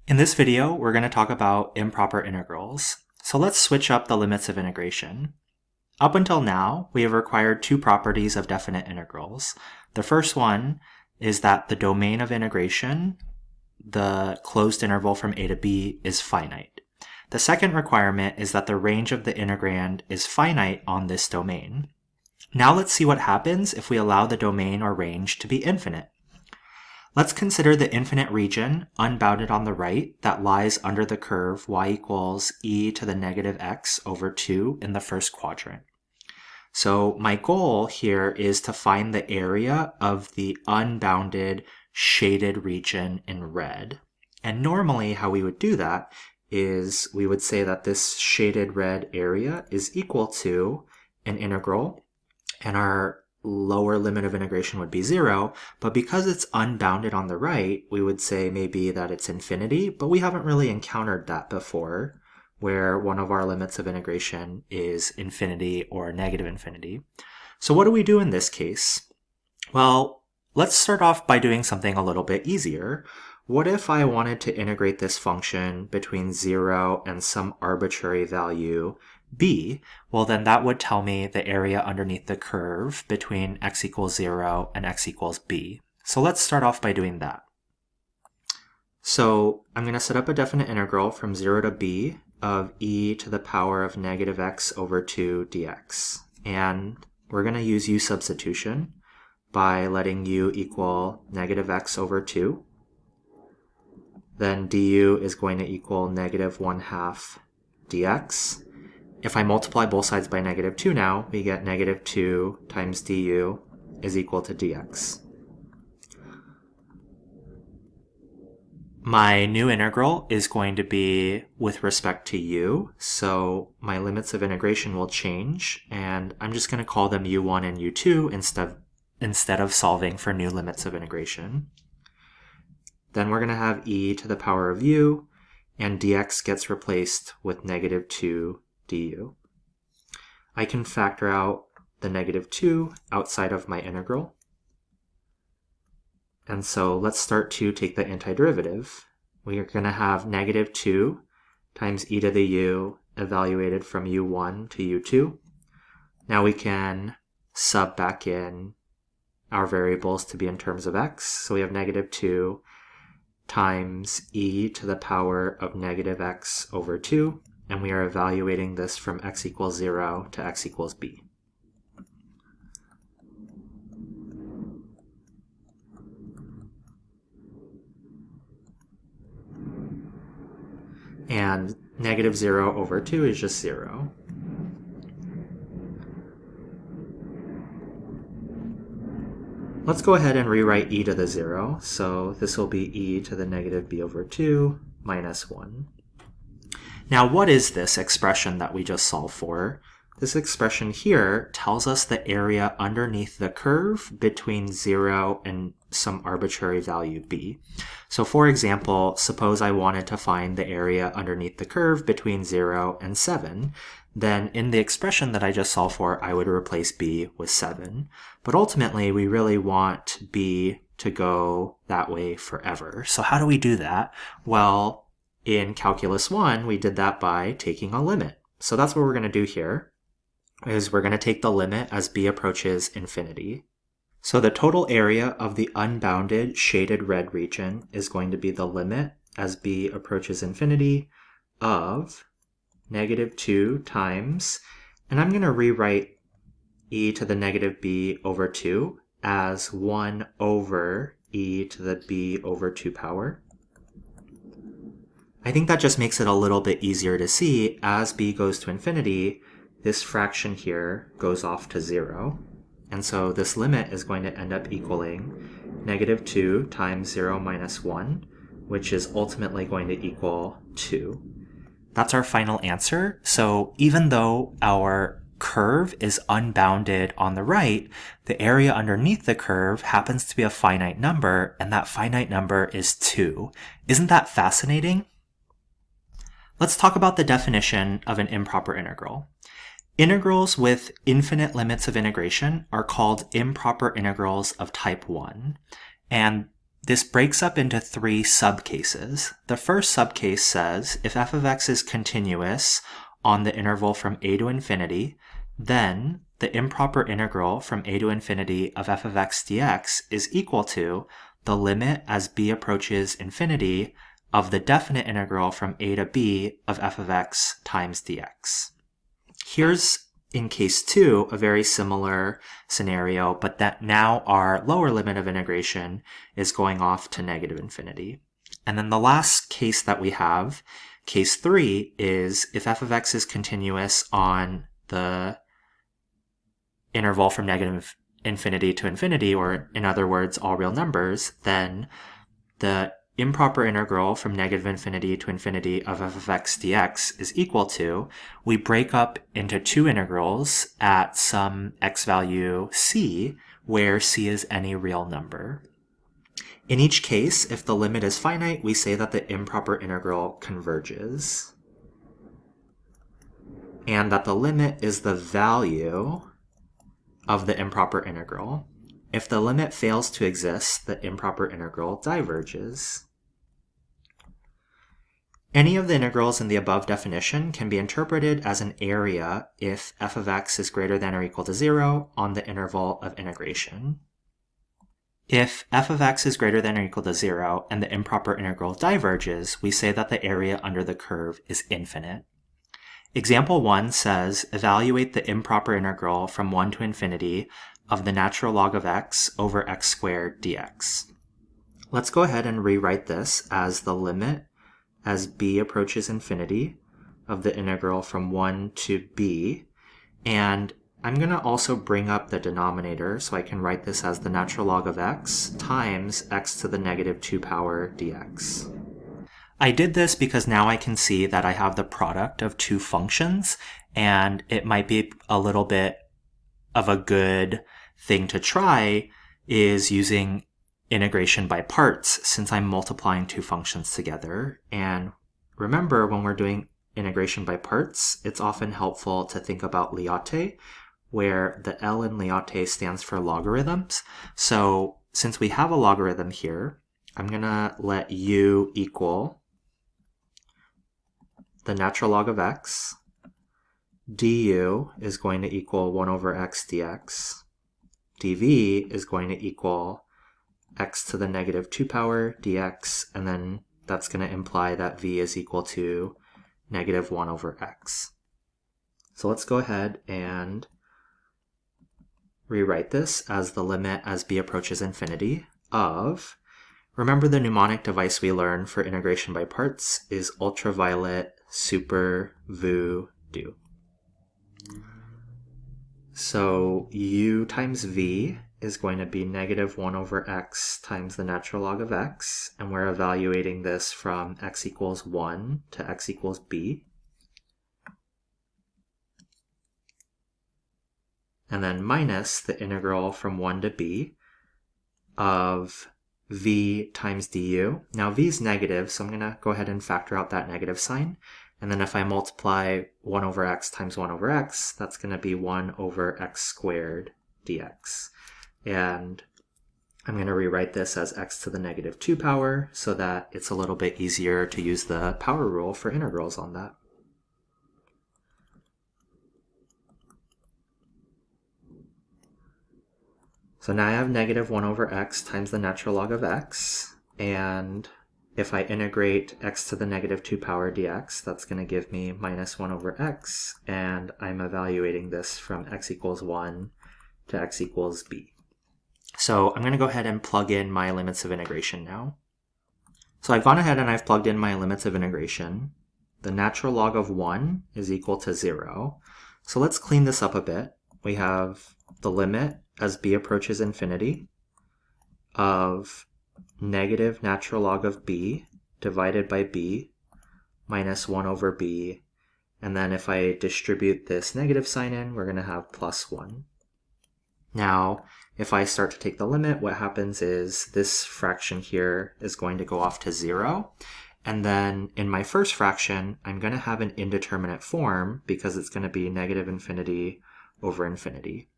In this video, we're going to talk about improper integrals. So let's switch up the limits of integration. Up until now, we have required two properties of definite integrals. The first one is that the domain of integration, the closed interval from a to b, is finite. The second requirement is that the range of the integrand is finite on this domain. Now let's see what happens if we allow the domain or range to be infinite. Let's consider the infinite region, unbounded on the right, that lies under the curve y equals e to the negative x over 2 in the first quadrant. So my goal here is to find the area of the unbounded shaded region in red. And normally how we would do that is we would say that this shaded red area is equal to an integral, and our lower limit of integration would be 0, but because it's unbounded on the right, we would say maybe that it's infinity, but we haven't really encountered that before, where one of our limits of integration is infinity or negative infinity. So what do we do in this case? Well, let's start off by doing something a little bit easier. What if I wanted to integrate this function between 0 and some arbitrary value b? Well, then that would tell me the area underneath the curve between x equals 0 and x equals b. So let's start off by doing that. So I'm going to set up a definite integral from 0 to b of e to the power of negative x over 2 dx. And we're going to use u substitution by letting u equal negative x over 2. Then du is going to equal negative 1/2 dx. If I multiply both sides by negative 2 now, we get negative 2 times du is equal to dx. My new integral is going to be with respect to u, so my limits of integration will change, and I'm just going to call them u1 and u2 instead of solving for new limits of integration. Then we're going to have e to the power of u, and dx gets replaced with negative 2 du. I can factor out the negative 2 outside of my integral. And so let's start to take the antiderivative. We are going to have negative 2 times e to the u evaluated from u1 to u2. Now we can sub back in our variables to be in terms of x. So we have negative 2 times e to the power of negative x over 2. And we are evaluating this from x equals 0 to x equals b. And negative 0 over 2 is just 0. Let's go ahead and rewrite e to the 0. So this will be e to the negative b over 2 minus 1. Now, what is this expression that we just solved for? This expression here tells us the area underneath the curve between 0 and some arbitrary value b. So for example, suppose I wanted to find the area underneath the curve between 0 and 7. Then in the expression that I just solved for, I would replace b with 7. But ultimately, we really want b to go that way forever. So how do we do that? Well, in Calculus 1, we did that by taking a limit. So that's what we're going to do here, is we're going to take the limit as b approaches infinity. So the total area of the unbounded shaded red region is going to be the limit as b approaches infinity of negative 2 times, and I'm going to rewrite e to the negative b over 2 as 1 over e to the b over 2 power. I think that just makes it a little bit easier to see. As b goes to infinity, this fraction here goes off to 0. And so this limit is going to end up equaling negative 2 times 0 minus 1, which is ultimately going to equal 2. That's our final answer. So even though our curve is unbounded on the right, the area underneath the curve happens to be a finite number, and that finite number is 2. Isn't that fascinating? Let's talk about the definition of an improper integral. Integrals with infinite limits of integration are called improper integrals of type 1. And this breaks up into three subcases. The first subcase says if f of x is continuous on the interval from a to infinity, then the improper integral from a to infinity of f of x dx is equal to the limit as b approaches infinity of the definite integral from a to b of f of x times dx. Here's, in case 2, a very similar scenario, but that now our lower limit of integration is going off to negative infinity. And then the last case that we have, case 3, is if f of x is continuous on the interval from negative infinity to infinity, or in other words, all real numbers, then the improper integral from negative infinity to infinity of f of x dx is equal to, we break up into two integrals at some x value c, where c is any real number. In each case, if the limit is finite, we say that the improper integral converges, and that the limit is the value of the improper integral. If the limit fails to exist, the improper integral diverges. Any of the integrals in the above definition can be interpreted as an area if f of x is greater than or equal to 0 on the interval of integration. If f of x is greater than or equal to 0 and the improper integral diverges, we say that the area under the curve is infinite. Example 1 says, evaluate the improper integral from 1 to infinity of the natural log of x over x squared dx. Let's go ahead and rewrite this as the limit as b approaches infinity of the integral from 1 to b, and I'm going to also bring up the denominator, so I can write this as the natural log of x times x to the negative 2 power dx. I did this because now I can see that I have the product of two functions, and it might be a little bit of a good thing to try is using integration by parts, since I'm multiplying two functions together. And remember, when we're doing integration by parts, it's often helpful to think about Lyautey, where the L in Lyautey stands for logarithms. So since we have a logarithm here, I'm going to let u equal the natural log of x. Du is going to equal 1 over x dx. dv is going to equal x to the negative 2 power dx, and then that's going to imply that v is equal to negative 1 over x. So let's go ahead and rewrite this as the limit as b approaches infinity of, remember the mnemonic device we learned for integration by parts is ultraviolet super vu do. So u times v is going to be negative 1 over x times the natural log of x, and we're evaluating this from x equals 1 to x equals b. And then minus the integral from 1 to b of v times du. Now v is negative, so I'm going to go ahead and factor out that negative sign. And then if I multiply 1 over x times 1 over x, that's going to be 1 over x squared dx. And I'm going to rewrite this as x to the negative 2 power so that it's a little bit easier to use the power rule for integrals on that. So now I have negative 1 over x times the natural log of x, and if I integrate x to the negative 2 power dx, that's going to give me minus 1 over x, and I'm evaluating this from x equals 1 to x equals b. So I'm going to go ahead and plug in my limits of integration now. So I've gone ahead and I've plugged in my limits of integration. The natural log of 1 is equal to 0. So let's clean this up a bit. We have the limit as b approaches infinity of negative natural log of b divided by b minus 1 over b. And then if I distribute this negative sign in, we're going to have plus 1. Now, if I start to take the limit, what happens is this fraction here is going to go off to 0. And then in my first fraction, I'm going to have an indeterminate form because it's going to be negative infinity over infinity.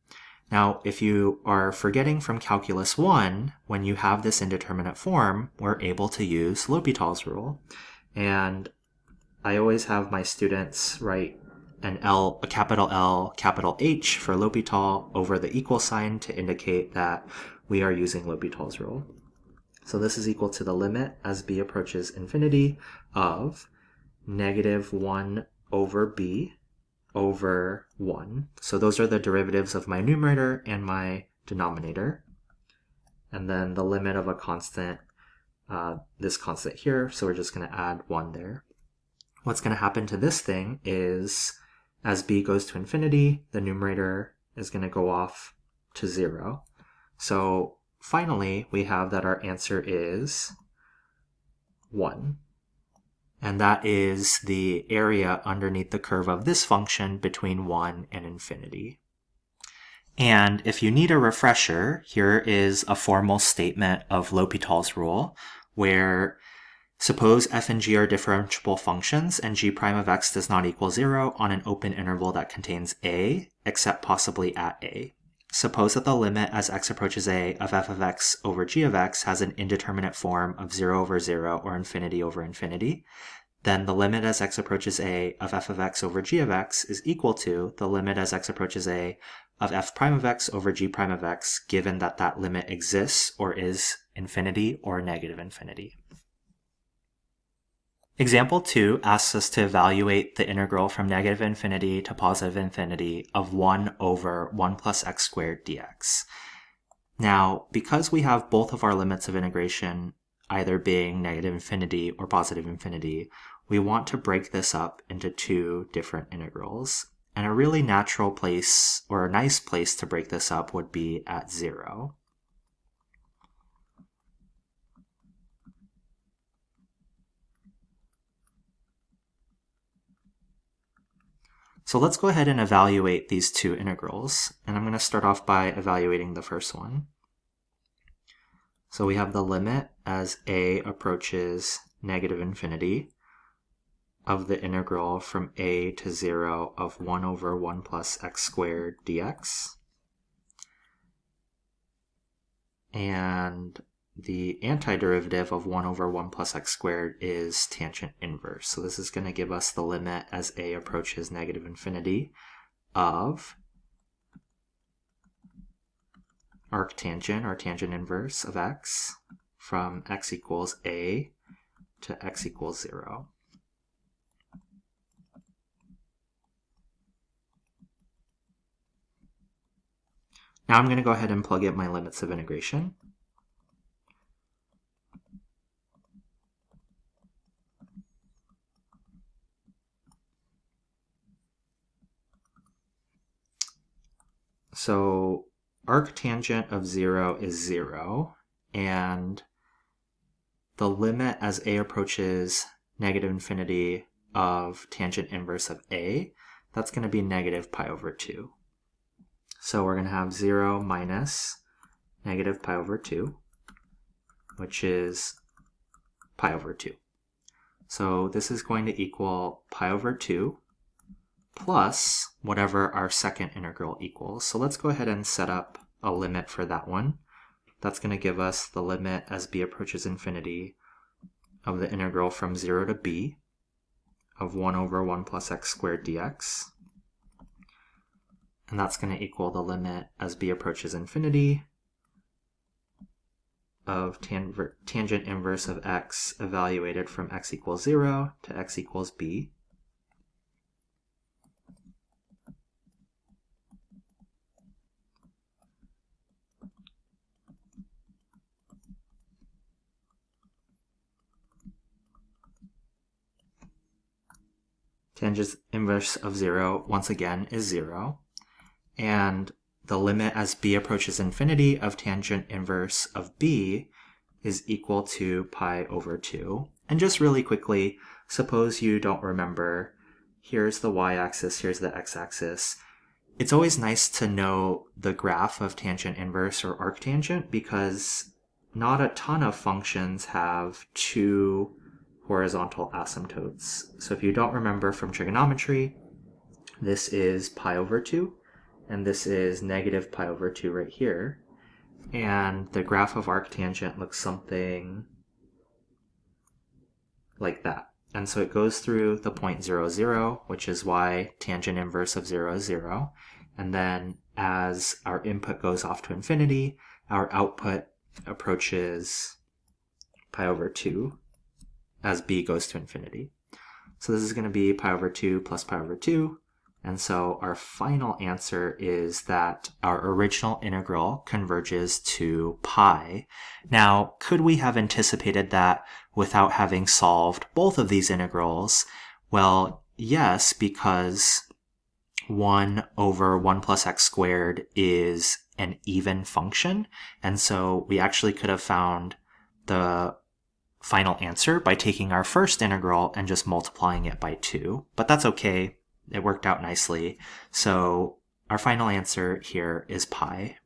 Now, if you are forgetting from Calculus 1, when you have this indeterminate form, we're able to use L'Hopital's rule. And I always have my students write a capital L, capital H for L'Hopital over the equal sign to indicate that we are using L'Hopital's rule. So this is equal to the limit as b approaches infinity of negative 1 over b over 1. So those are the derivatives of my numerator and my denominator. And then the limit of a constant, this constant here, so we're just going to add 1 there. What's going to happen to this thing is, as b goes to infinity, the numerator is going to go off to 0. So finally, we have that our answer is 1. And that is the area underneath the curve of this function between 1 and infinity. And if you need a refresher, here is a formal statement of L'Hopital's rule, where suppose f and g are differentiable functions and g prime of x does not equal 0 on an open interval that contains a, except possibly at a. Suppose that the limit as x approaches a of f of x over g of x has an indeterminate form of 0 over 0 or infinity over infinity. Then the limit as x approaches a of f of x over g of x is equal to the limit as x approaches a of f prime of x over g prime of x, given that that limit exists or is infinity or negative infinity. Example 2 asks us to evaluate the integral from negative infinity to positive infinity of 1 over 1 plus x squared dx. Now, because we have both of our limits of integration either being negative infinity or positive infinity, we want to break this up into two different integrals. And a really natural place, or a nice place to break this up, would be at 0. So let's go ahead and evaluate these two integrals. And I'm going to start off by evaluating the first one. So we have the limit as a approaches negative infinity of the integral from a to 0 of 1 over 1 plus x squared dx. And the antiderivative of 1 over 1 plus x squared is tangent inverse. So this is going to give us the limit as a approaches negative infinity of arctangent or tangent inverse of x from x equals a to x equals 0. Now I'm going to go ahead and plug in my limits of integration. So arctangent of 0 is 0, and the limit as a approaches negative infinity of tangent inverse of a, that's going to be negative pi over 2. So we're going to have 0 minus negative pi over 2, which is pi over 2. So this is going to equal pi over 2 plus whatever our second integral equals. So let's go ahead and set up a limit for that one. That's going to give us the limit as b approaches infinity of the integral from 0 to b of 1 over 1 plus x squared dx. And that's going to equal the limit as b approaches infinity of tangent inverse of x evaluated from x equals 0 to x equals b. Tangent inverse of 0, once again, is 0. And the limit as b approaches infinity of tangent inverse of b is equal to pi over 2. And just really quickly, suppose you don't remember, here's the y-axis, here's the x-axis. It's always nice to know the graph of tangent inverse or arctangent because not a ton of functions have two horizontal asymptotes. So if you don't remember from trigonometry, this is pi over 2. and this is negative pi over 2 right here. And the graph of arctangent looks something like that. And so it goes through the point 0, 0, which is why tangent inverse of 0 is 0. And then as our input goes off to infinity, our output approaches pi over 2 as b goes to infinity. So this is going to be pi over 2 plus pi over 2. And so our final answer is that our original integral converges to pi. Now, could we have anticipated that without having solved both of these integrals? Well, yes, because 1 over 1 plus x squared is an even function. And so we actually could have found the final answer by taking our first integral and just multiplying it by 2. But that's okay. It worked out nicely. So our final answer here is pi.